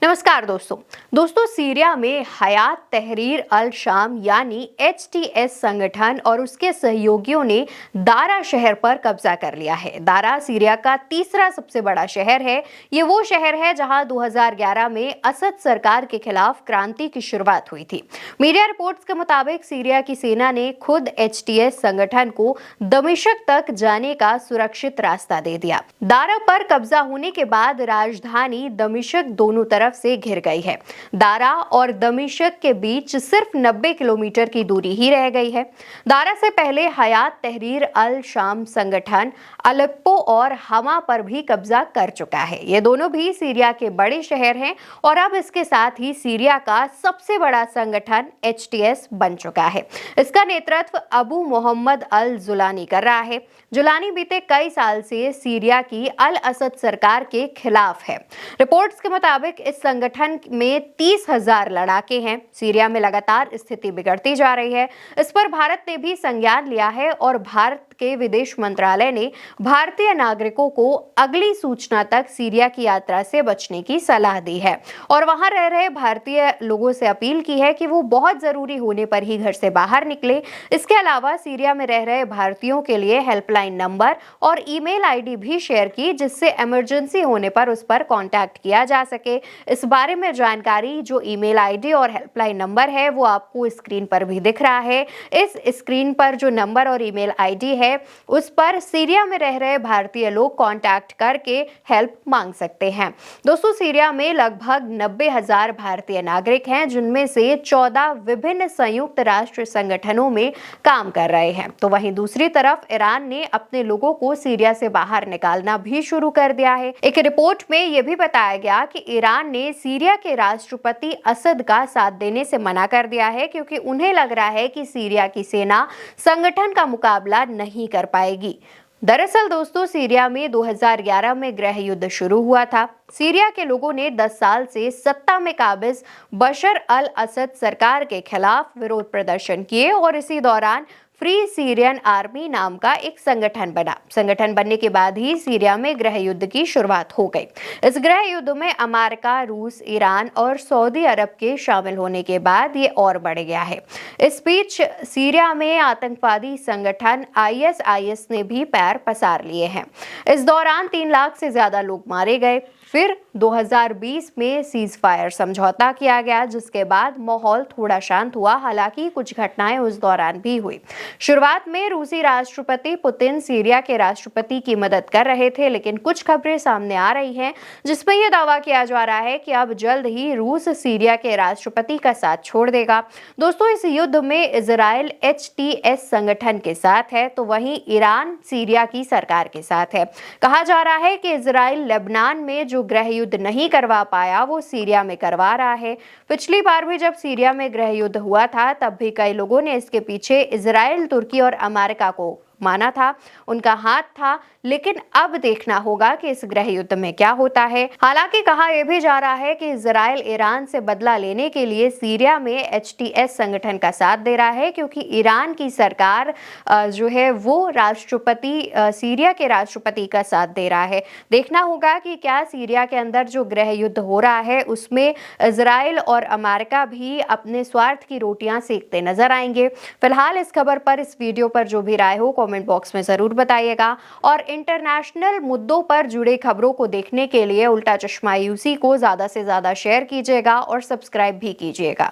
नमस्कार दोस्तों सीरिया में हयात तहरीर अल शाम यानी एचटीएस संगठन और उसके सहयोगियों ने दारा शहर पर कब्जा कर लिया है। दारा सीरिया का तीसरा सबसे बड़ा शहर है। ये वो शहर है जहां 2011 में असद सरकार के खिलाफ क्रांति की शुरुआत हुई थी। मीडिया रिपोर्ट्स के मुताबिक सीरिया की सेना ने खुद एचटीएस संगठन को दमिश्क तक जाने का सुरक्षित रास्ता दे दिया। दारा पर कब्जा होने के बाद राजधानी दमिश्क दोनों तरफ से घिर गई है। दारा और दमिश्क के बीच सिर्फ 90 किलोमीटर की दूरी ही रह गई है। दारा से पहले हयात तहरीर अल शाम संगठन अलेप्पो और हमा पर भी कब्जा कर चुका है। ये दोनों भी सीरिया के बड़े शहर हैं और अब इसके साथ ही सीरिया का सबसे बड़ा संगठन एचटीएस बन चुका है। इसका नेतृत्व अबू मोहम्मद अल जुलानी कर रहा है। जुलानी बीते कई साल से सीरिया की अल असद सरकार के खिलाफ है। रिपोर्ट्स के मुताबिक इस संगठन में 30,000 लड़ाके हैं। सीरिया में लगातार स्थिति बिगड़ती जा रही है। इस पर भारत ने भी संज्ञान लिया है और भारत के विदेश मंत्रालय ने भारतीय नागरिकों को अगली सूचना तक सीरिया की यात्रा से बचने की सलाह दी है और वहां रह रहे भारतीय लोगों से अपील की है कि वो बहुत जरूरी होने पर ही घर से बाहर निकले। इसके अलावा सीरिया में रह रहे भारतीयों के लिए हेल्पलाइन नंबर और ईमेल आईडी भी शेयर की, जिससे इमरजेंसी होने पर उस पर कांटेक्ट किया जा सके। इस बारे में जानकारी जो ईमेल आईडी और हेल्पलाइन नंबर है वो आपको स्क्रीन पर भी दिख रहा है। इस स्क्रीन पर जो नंबर और ईमेल आईडी है उस पर सीरिया में रह रहे भारतीय लोग कांटेक्ट करके हेल्प मांग सकते हैं। दोस्तों, सीरिया में लगभग 90,000 भारतीय नागरिक हैं, जिनमें से 14 विभिन्न संयुक्त राष्ट्र संगठनों में काम कर रहे हैं। तो वहीं दूसरी तरफ ईरान ने अपने लोगों को सीरिया से बाहर निकालना भी शुरू कर दिया है। एक रिपोर्ट में यह भी बताया गया कि ईरान ने सीरिया के राष्ट्रपति असद का साथ देने से मना कर दिया है, क्योंकि उन्हें लग रहा है कि सीरिया की सेना संगठन का मुकाबला नहीं कर पाएगी। दरअसल दोस्तों, सीरिया में 2011 में गृह युद्ध शुरू हुआ था। सीरिया के लोगों ने 10 साल से सत्ता में काबिज बशर अल असद सरकार के खिलाफ विरोध प्रदर्शन किए और इसी दौरान फ्री सीरियन आर्मी नाम का एक संगठन बना। संगठन बनने के बाद ही सीरिया में गृह युद्ध की शुरुआत हो गई। इस गृह युद्ध में अमेरिका, रूस, ईरान और सऊदी अरब के शामिल होने के बाद ये और बढ़ गया है। इस बीच सीरिया में आतंकवादी संगठन आईएसआईएस ने भी पैर पसार लिए हैं। इस दौरान 3 लाख से ज्यादा लोग मारे गए। फिर 2020 में सीज फायर समझौता किया गया, जिसके बाद माहौल थोड़ा शांत हुआ। हालांकि कुछ घटनाएं उस दौरान भी हुई। शुरुआत में रूसी राष्ट्रपति पुतिन सीरिया के राष्ट्रपति की मदद कर रहे थे, लेकिन कुछ खबरें सामने आ रही हैं जिसमें यह दावा किया जा रहा है कि अब जल्द ही रूस सीरिया के राष्ट्रपति का साथ छोड़ देगा। दोस्तों, इस युद्ध में इजराइल एचटीएस संगठन के साथ है, तो वहीं ईरान सीरिया की सरकार के साथ है। कहा जा रहा है कि इजराइल लेबनान में जो गृह युद्ध नहीं करवा पाया वो सीरिया में करवा रहा है। पिछली बार भी जब सीरिया में गृह युद्ध हुआ था तब भी कई लोगों ने इसके पीछे इजराइल, तुर्की और अमेरिका को माना था, उनका हाथ था। लेकिन अब देखना होगा कि इस गृह युद्ध में क्या होता है। हालांकि कहा यह भी जा रहा है कि इजराइल ईरान से बदला लेने के लिए सीरिया में एचटीएस संगठन का साथ दे रहा है, क्योंकि ईरान की सरकार जो है वो राष्ट्रपति सीरिया के राष्ट्रपति का साथ दे रहा है। देखना होगा कि क्या सीरिया के अंदर जो गृह युद्ध हो रहा है उसमें इजराइल और अमेरिका भी अपने स्वार्थ की रोटियां सेकते नजर आएंगे। फिलहाल इस खबर पर, इस वीडियो पर जो भी राय हो कमेंट बॉक्स में जरूर बताइएगा और इंटरनेशनल मुद्दों पर जुड़े खबरों को देखने के लिए उल्टा चश्मा यूसी को ज्यादा से ज्यादा शेयर कीजिएगा और सब्सक्राइब भी कीजिएगा।